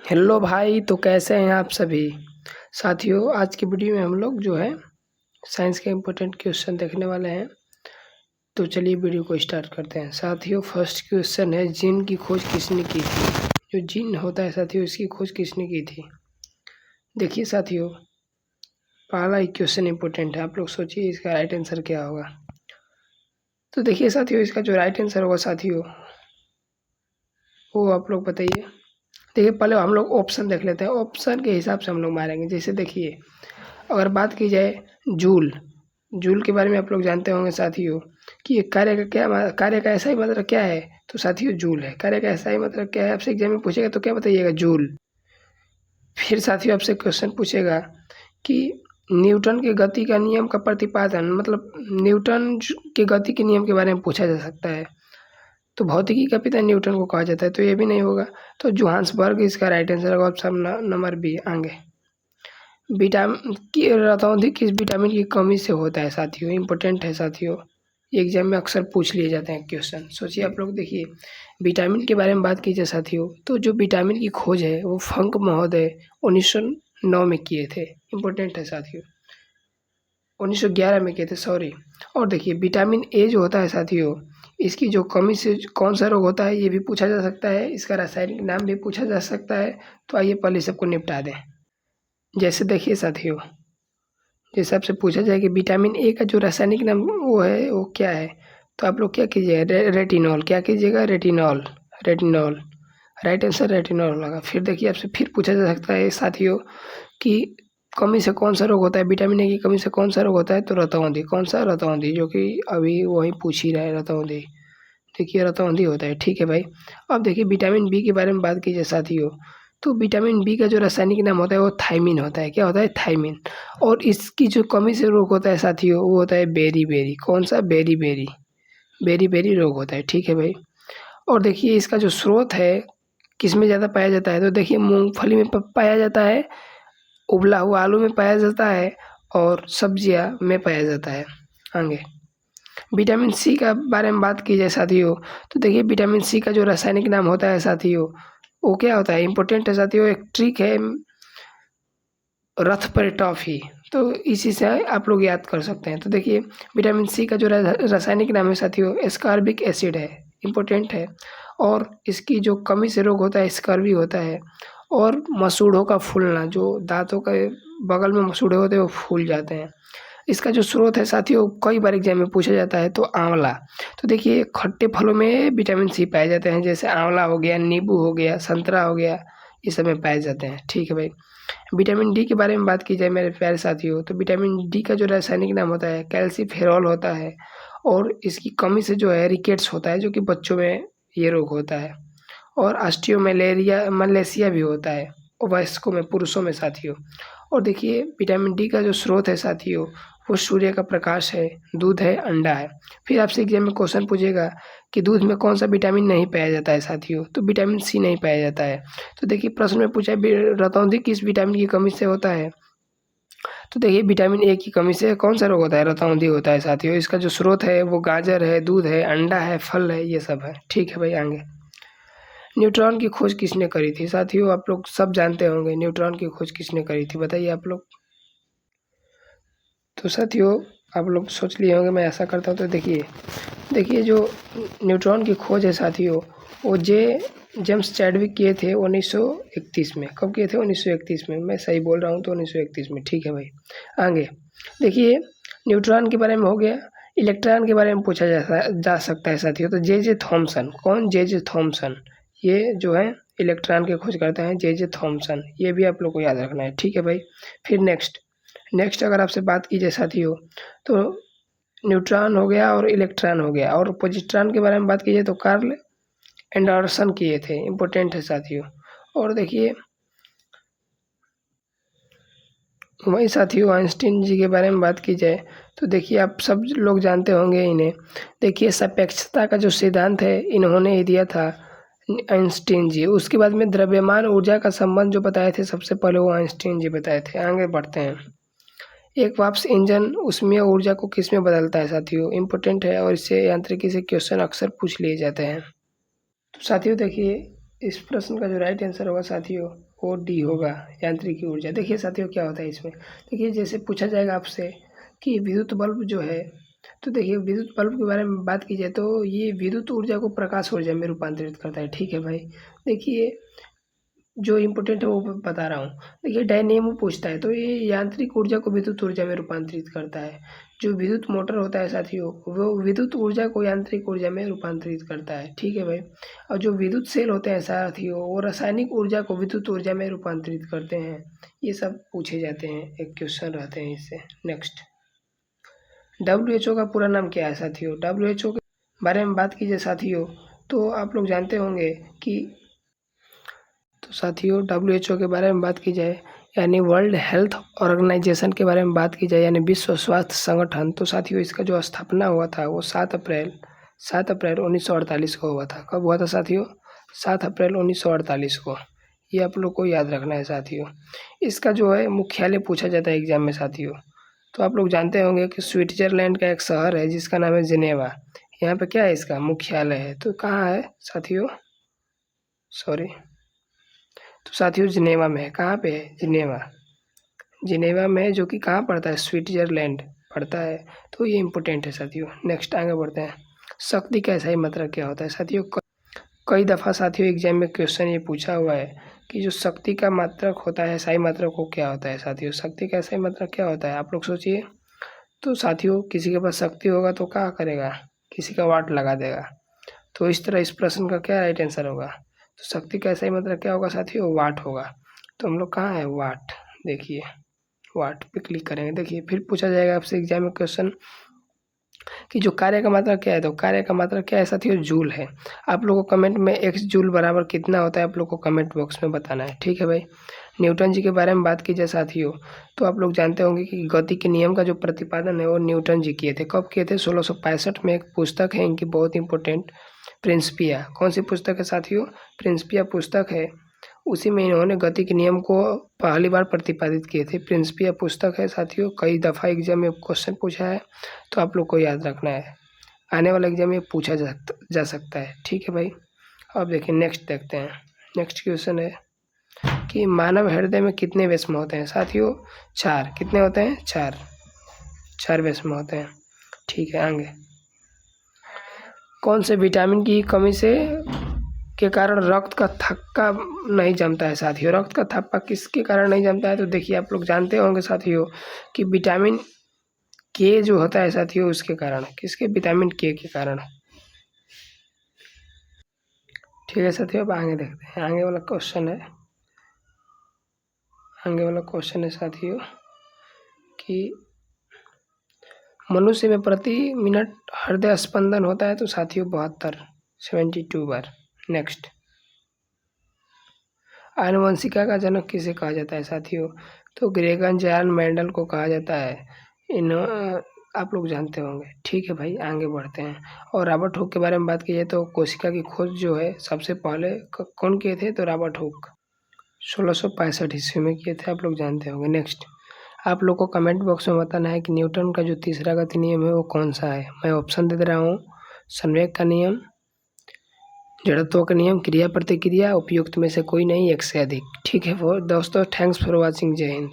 Hello भाई, तो कैसे हैं आप सभी साथियों। आज की वीडियो में हम लोग जो है साइंस के इम्पोर्टेंट क्वेश्चन देखने वाले हैं। तो चलिए वीडियो को स्टार्ट करते हैं साथियों। फर्स्ट क्वेश्चन है, जिन की खोज किसने की थी। जो जिन होता है साथियों, इसकी खोज किसने की थी। देखिए साथियों, पहला ही क्वेश्चन इम्पोर्टेंट है। आप लोग सोचिए इसका राइट आंसर क्या होगा। तो देखिए साथियों, इसका जो राइट आंसर होगा साथियों, वो आप लोग बताइए। देखिए पहले हम लोग ऑप्शन देख लेते हैं, ऑप्शन के हिसाब से हम लोग मारेंगे। जैसे देखिए, अगर बात की जाए जूल, जूल के बारे में आप लोग जानते होंगे साथियों कि ये कार्य का ऐसा ही मतलब क्या है। तो साथियों जूल है, कार्य का ऐसा ही मतलब क्या है। आपसे एग्जाम में पूछेगा तो क्या बताइएगा, जूल। फिर साथियों आपसे क्वेश्चन पूछेगा कि न्यूटन के गति का नियम का प्रतिपादन, मतलब न्यूटन के गति के नियम के बारे में पूछा जा सकता है। तो भौतिकी का पिता न्यूटन को कहा जाता है, तो ये भी नहीं होगा। तो जोहान्सबर्ग इसका राइट आंसर होगा, ऑप्शन नंबर बी आगे। विटामिन की रतौंधी किस विटामिन की कमी से होता है साथियों। इम्पोर्टेंट है साथियों, एग्जाम में अक्सर पूछ लिए जाते हैं क्वेश्चन। सोचिए आप लोग, देखिए विटामिन के बारे में बात कीजिए साथियों, तो जो विटामिन की खोज है वो फंक महोदय 1909 में किए थे। इम्पोर्टेंट है साथियों, 1911 में किए थे, सॉरी। और देखिए विटामिन ए जो होता है साथियों, इसकी जो कमी से कौन सा रोग होता है ये भी पूछा जा सकता है, इसका रासायनिक नाम भी पूछा जा सकता है। तो आइए पहले सबको निपटा दें। जैसे देखिए साथियों, जैसे आपसे पूछा जाए कि विटामिन ए का जो रासायनिक नाम वो है वो क्या है, तो आप लोग क्या कीजिएगा, रेटिनॉल। क्या कीजिएगा, retinol. Retinol right answer retinol होगा। फिर देखिए आपसे फिर पूछा जा सकता है साथियों कि कमी से कौन सा रोग होता है, विटामिन ए की कमी से कौन सा रोग होता है। तो रतौंधी, कौन सा, रतौंधी, जो कि अभी वही पूछ ही रहा है, रतौंधी। देखिए रतौंधी होता है, ठीक है भाई। अब देखिए विटामिन बी के बारे में बात कीजिए साथियों, तो विटामिन बी का जो रासायनिक नाम होता है वो थायमिन होता है। क्या होता है, थायमिन। और इसकी जो कमी से रोग होता है साथियों, वो होता है बेरी बेरी। कौन सा, बेरी बेरी, बेरी बेरी रोग होता है, ठीक है भाई। और देखिए इसका जो स्रोत है किस में ज़्यादा पाया जाता है, तो देखिए मूंगफली में पाया जाता है, उबला हुआ आलू में पाया जाता है, और सब्जियां में पाया जाता है। आगे विटामिन सी का बारे में बात की जाए साथियों, तो देखिए विटामिन सी का जो रासायनिक नाम होता है साथियों, वो क्या होता है, इंपॉर्टेंट है साथियों, एक ट्रिक है, रथ पर टॉफी। तो इसी से आप लोग याद कर सकते हैं। तो देखिए विटामिन सी का जो रासायनिक नाम है साथियों, एस्कॉर्बिक एसिड है। इम्पोर्टेंट है। और इसकी जो कमी से रोग होता है, स्कर्वी होता है। और मसूड़ों का फूलना, जो दांतों के बगल में मसूड़े होते हैं वो फूल जाते हैं। इसका जो स्रोत है साथियों, कई बार एग्जाम में पूछा जाता है, तो आंवला। तो देखिए खट्टे फलों में विटामिन सी पाए जाते हैं, जैसे आंवला हो गया, नींबू हो गया, संतरा हो गया, ये सब में पाए जाते हैं, ठीक है भाई। विटामिन डी के बारे में बात की जाए मेरे प्यारे साथियों, तो विटामिन डी का जो रासायनिक नाम होता है, कैल्सीफेरॉल होता है। और इसकी कमी से जो है रिकेट्स होता है, जो कि बच्चों में ये रोग होता है। और मलेशिया भी होता है वयस्कों में, पुरुषों में साथियों। और देखिए विटामिन डी का जो स्रोत है साथियों, वो सूर्य का प्रकाश है, दूध है, अंडा है। फिर आपसे एग्जाम में क्वेश्चन पूछेगा कि दूध में कौन सा विटामिन नहीं पाया जाता है साथियों, तो विटामिन सी नहीं पाया जाता है। तो देखिए प्रश्न में पूछा रतौंधी किस विटामिन की कमी से होता है, तो देखिए विटामिन ए की कमी से कौन सा रोग होता है, रतौंधी होता है साथियों। इसका जो स्रोत है वो गाजर है, दूध है, अंडा है, फल है, ये सब है, ठीक है भाई। आगे न्यूट्रॉन की खोज किसने करी थी साथियों, आप लोग सब जानते होंगे न्यूट्रॉन की खोज किसने करी थी, बताइए आप लोग। तो साथियों आप लोग सोच लिए होंगे मैं ऐसा करता हूँ। तो देखिए, देखिए जो न्यूट्रॉन की खोज है साथियों, वो जेम्स चैडविक किए थे 1931 में। कब किए थे, 1931 में। मैं सही बोल रहा हूँ तो 1931 में, ठीक है भाई। आगे देखिए, न्यूट्रॉन के बारे में हो गया। इलेक्ट्रॉन के बारे में पूछा जा सकता है साथियों, तो जे थॉमसन। कौन, जे थॉमसन, ये जो है इलेक्ट्रॉन की खोज करते हैं, जे थॉमसन। ये भी आप लोग को याद रखना है, ठीक है भाई। फिर नेक्स्ट अगर आपसे बात की जाए साथियों, तो न्यूट्रॉन हो गया और इलेक्ट्रॉन हो गया। और पॉजिट्रॉन के बारे में बात की जाए तो कार्ल एंडरसन किए थे, इम्पोर्टेंट है साथियों। और देखिए वही साथियों, आइंस्टीन जी के बारे में बात की जाए, तो देखिए आप सब लोग जानते होंगे इन्हें। देखिए सापेक्षता का जो सिद्धांत है इन्होंने ही दिया था, आइंस्टीन जी। उसके बाद में द्रव्यमान ऊर्जा का संबंध जो बताए थे सबसे पहले, वो आइंस्टीन जी बताए थे। आगे बढ़ते हैं। एक वाष्प इंजन उसमें ऊर्जा को किस में बदलता है साथियों, इम्पोर्टेंट है, और इससे यांत्रिकी से क्वेश्चन अक्सर पूछ लिए जाते हैं। तो साथियों देखिए, इस प्रश्न का जो राइट आंसर होगा साथियों, वो डी होगा यांत्रिकी ऊर्जा। देखिए साथियों क्या होता है इसमें, देखिए जैसे पूछा जाएगा आपसे कि विद्युत बल्ब जो है, तो देखिए विद्युत बल्ब के बारे में बात की जाए तो ये विद्युत ऊर्जा को प्रकाश ऊर्जा में रूपांतरित करता है। ठीक है भाई, देखिए जो इम्पोर्टेंट है वो बता रहा हूँ। देखिए डायनेमो पूछता है तो ये यांत्रिक ऊर्जा को विद्युत ऊर्जा में रूपांतरित करता है। जो विद्युत मोटर होता है साथियों, वो विद्युत ऊर्जा को यांत्रिक ऊर्जा में रूपांतरित करता है। ठीक है भाई, और जो विद्युत सेल होते हैं साथियों, वो रासायनिक ऊर्जा को विद्युत ऊर्जा में रूपांतरित करते हैं। ये सब पूछे जाते हैं, एक क्वेश्चन रहते हैं इससे। नेक्स्ट, WHO का पूरा नाम क्या है साथियों? WHO के बारे में बात कीजिए साथियों तो आप लोग जानते होंगे कि, तो साथियों WHO के बारे में बात की जाए यानी वर्ल्ड हेल्थ ऑर्गेनाइजेशन के बारे में बात की जाए यानी विश्व स्वास्थ्य संगठन, तो साथियों इसका जो स्थापना हुआ था वो 7 अप्रैल 1948 को हुआ था। कब हुआ था साथियों? 7 अप्रैल 1948 को। ये आप लोग को याद रखना है साथियों। इसका जो है मुख्यालय पूछा जाता है एग्जाम में साथियों, तो आप लोग जानते होंगे कि स्विट्जरलैंड का एक शहर है जिसका नाम है जिनेवा। यहाँ पे क्या है, इसका मुख्यालय है, तो कहाँ है साथियों? सॉरी, तो साथियों जिनेवा में है। कहाँ पे है? जिनेवा, जिनेवा में, जो कि कहाँ पड़ता है? स्विट्जरलैंड पड़ता है। तो ये इम्पोर्टेंट है साथियों। नेक्स्ट आगे बढ़ते हैं। शक्ति का सही मात्रक क्या होता है साथियों? कई दफ़ा साथियों एग्जाम में क्वेश्चन ये पूछा हुआ है कि जो शक्ति का मात्रक होता है, सही मात्रक वो क्या होता है साथियों? शक्ति का सही मात्रक क्या होता है, आप लोग सोचिए। तो साथियों किसी के पास शक्ति होगा तो क्या करेगा? किसी का वाट लगा देगा। तो इस तरह इस प्रश्न का क्या राइट आंसर होगा? तो शक्ति का सही मात्रक क्या होगा साथियों? वाट होगा। तो हम लोग कहाँ है? वाट। देखिए वाट पे क्लिक करेंगे। देखिए फिर पूछा जाएगा आपसे एग्जाम में क्वेश्चन कि जो कार्य का मात्रक क्या है, तो कार्य का मात्रक क्या है साथियों? जूल है। आप लोगों को कमेंट में x जूल बराबर कितना होता है आप लोग को कमेंट बॉक्स में बताना है। ठीक है भाई। न्यूटन जी के बारे में बात की जाए साथियों, तो आप लोग जानते होंगे कि गति के नियम का जो प्रतिपादन है वो न्यूटन जी किए थे। कब किए थे? 1665 में। एक पुस्तक है इनकी बहुत इंपॉर्टेंट, प्रिंसिपिया। कौन सी पुस्तक है साथियों? प्रिंसिपिया पुस्तक है। उसी में इन्होंने गति के नियम को पहली बार प्रतिपादित किए थे। प्रिंसिपिया पुस्तक है साथियों। कई दफ़ा एग्जाम में क्वेश्चन पूछा है, तो आप लोग को याद रखना है। आने वाले एग्जाम में पूछा जा सकता है। ठीक है भाई। अब देखिए नेक्स्ट देखते हैं। नेक्स्ट क्वेश्चन है कि मानव हृदय में कितने वैष्म होते हैं साथियों? 4। कितने होते हैं? 4 वैष्म होते हैं। ठीक है आगे। कौन से विटामिन की कमी से के कारण रक्त का थक्का नहीं जमता है साथियों? रक्त का थक्का किसके कारण नहीं जमता है? तो देखिए आप लोग जानते होंगे साथियों कि विटामिन के जो होता है साथियों उसके कारण। किसके? विटामिन के कारण। ठीक है साथियों, अब आगे देखते हैं। आगे वाला क्वेश्चन है साथियों कि मनुष्य में प्रति मिनट हृदय स्पंदन होता है, तो साथियों 72 बार। नेक्स्ट, आनुवंशिका का जनक किसे कहा जाता है साथियों? तो ग्रेगन जॉन मेंडल को कहा जाता है। आप लोग जानते होंगे। ठीक है भाई आगे बढ़ते हैं। और रॉबर्ट हुक के बारे में बात की जाए तो कोशिका की खोज जो है सबसे पहले कौन किए थे? तो रॉबर्ट हुक 1665 ईस्वी में किए थे। आप लोग जानते होंगे। नेक्स्ट, आप लोग को कमेंट बॉक्स में बताना है कि न्यूटन का जो तीसरा गति नियम है वो कौन सा है। मैं ऑप्शन दे रहा हूँ। संवेग का नियम, जड़त्व का नियम, क्रिया प्रतिक्रिया, उपयुक्त में से कोई नहीं, एक से अधिक। ठीक है दोस्तों, थैंक्स फॉर वॉचिंग। जय हिंद।